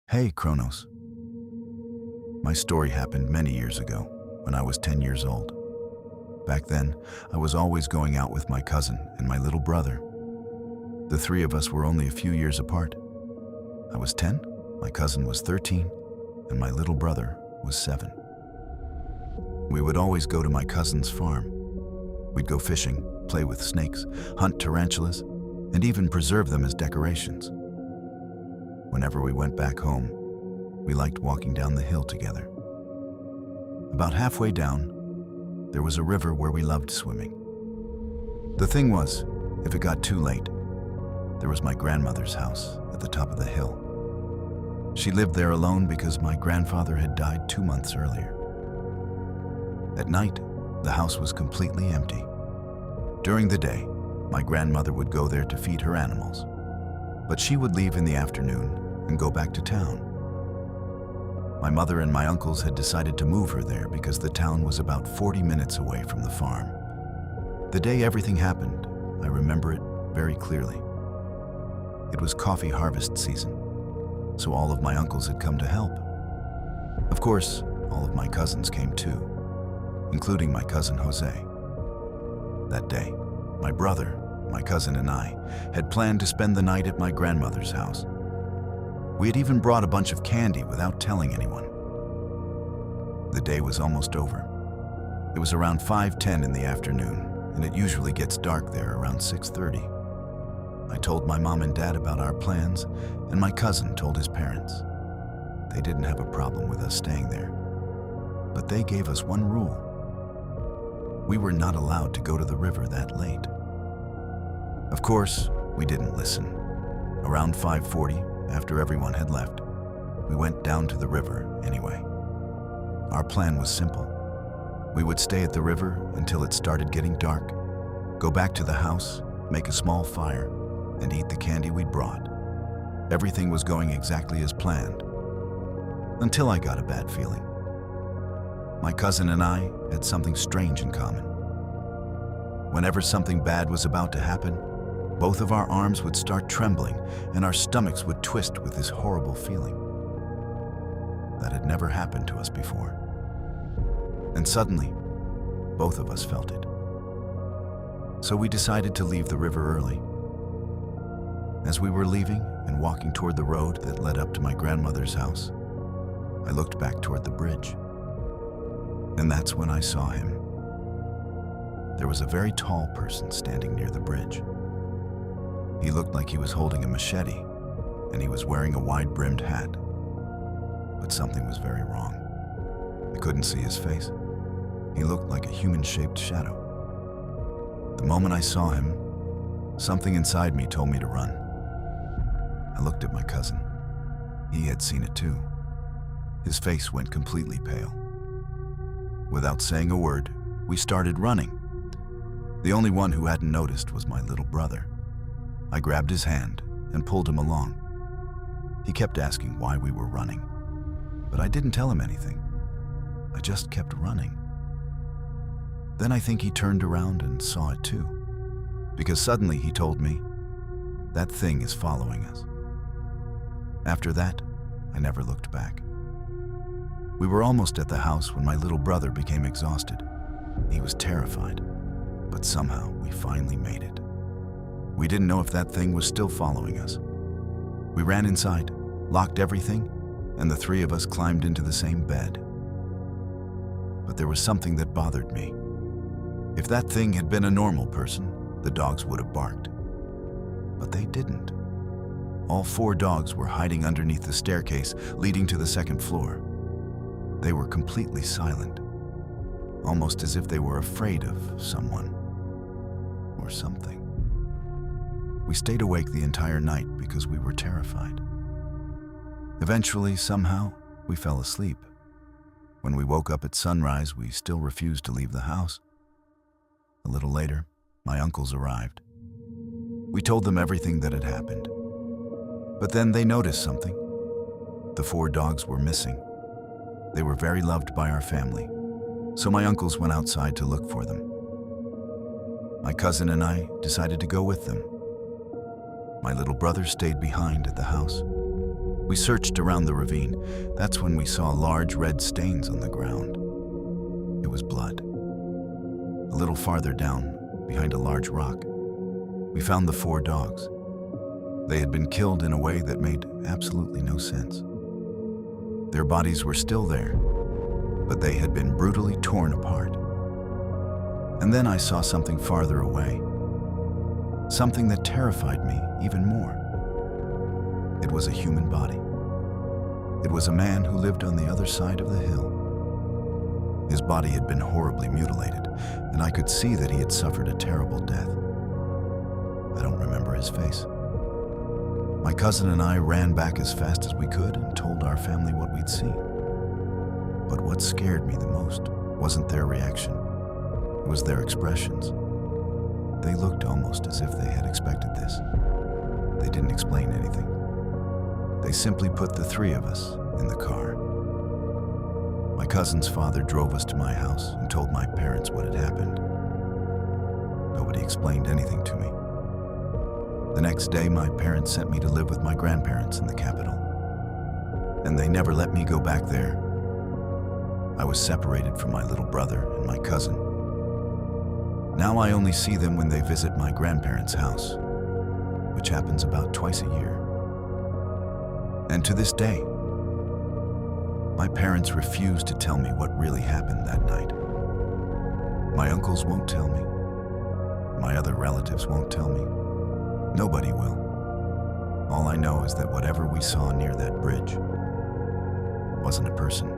Hey, Kronos. My story happened many years ago, when I was 10 years old. Back then, I was always going out with my cousin and my little brother. The three of us were only a few years apart. I was 10, my cousin was 13, and my little brother was 7. We would always go to my cousin's farm. We'd go fishing, play with snakes, hunt tarantulas, and even preserve them as decorations. Whenever we went back home, we liked walking down the hill together. About halfway down, there was a river where we loved swimming. The thing was, if it got too late, there was my grandmother's house at the top of the hill. She lived there alone because my grandfather had died 2 months earlier. At night, the house was completely empty. During the day, my grandmother would go there to feed her animals, but she would leave in the afternoon and go back to town. My mother and my uncles had decided to move her there because the town was about 40 minutes away from the farm. The day everything happened, I remember it very clearly. It was coffee harvest season, so all of my uncles had come to help. Of course, all of my cousins came too, including my cousin Jose. That day, my brother, my cousin and I had planned to spend the night at my grandmother's house. We had even brought a bunch of candy without telling anyone. The day was almost over. It was around 5:10 in the afternoon, and it usually gets dark there around 6:30. I told my mom and dad about our plans, and my cousin told his parents. They didn't have a problem with us staying there, but they gave us one rule. We were not allowed to go to the river that late. Of course, we didn't listen. Around 5:40, after everyone had left, we went down to the river anyway. Our plan was simple. We would stay at the river until it started getting dark, go back to the house, make a small fire, and eat the candy we'd brought. Everything was going exactly as planned, until I got a bad feeling. My cousin and I had something strange in common. Whenever something bad was about to happen, both of our arms would start trembling and our stomachs would twist with this horrible feeling. That had never happened to us before. And suddenly, both of us felt it. So we decided to leave the river early. As we were leaving and walking toward the road that led up to my grandmother's house, I looked back toward the bridge. And that's when I saw him. There was a very tall person standing near the bridge. He looked like he was holding a machete, and he was wearing a wide-brimmed hat. But something was very wrong. I couldn't see his face. He looked like a human-shaped shadow. The moment I saw him, something inside me told me to run. I looked at my cousin. He had seen it too. His face went completely pale. Without saying a word, we started running. The only one who hadn't noticed was my little brother. I grabbed his hand and pulled him along. He kept asking why we were running, but I didn't tell him anything. I just kept running. Then I think he turned around and saw it too, because suddenly he told me, "That thing is following us." After that, I never looked back. We were almost at the house when my little brother became exhausted. He was terrified, but somehow we finally made it. We didn't know if that thing was still following us. We ran inside, locked everything, and the three of us climbed into the same bed. But there was something that bothered me. If that thing had been a normal person, the dogs would have barked. But they didn't. All 4 dogs were hiding underneath the staircase leading to the second floor. They were completely silent, almost as if they were afraid of someone or something. We stayed awake the entire night because we were terrified. Eventually, somehow, we fell asleep. When we woke up at sunrise, we still refused to leave the house. A little later, my uncles arrived. We told them everything that had happened. But then they noticed something. The 4 dogs were missing. They were very loved by our family, so my uncles went outside to look for them. My cousin and I decided to go with them. My little brother stayed behind at the house. We searched around the ravine. That's when we saw large red stains on the ground. It was blood. A little farther down, behind a large rock, we found the 4 dogs. They had been killed in a way that made absolutely no sense. Their bodies were still there, but they had been brutally torn apart. And then I saw something farther away, something that terrified me even more. It was a human body. It was a man who lived on the other side of the hill. His body had been horribly mutilated, and I could see that he had suffered a terrible death. I don't remember his face. My cousin and I ran back as fast as we could and told our family what we'd seen. But what scared me the most wasn't their reaction. It was their expressions. They looked almost as if they had expected this. They didn't explain anything. They simply put the 3 of us in the car. My cousin's father drove us to my house and told my parents what had happened. Nobody explained anything to me. The next day, my parents sent me to live with my grandparents in the capital. And they never let me go back there. I was separated from my little brother and my cousin. Now I only see them when they visit my grandparents' house, which happens about twice a year. And to this day, my parents refuse to tell me what really happened that night. My uncles won't tell me. My other relatives won't tell me. Nobody will. All I know is that whatever we saw near that bridge wasn't a person.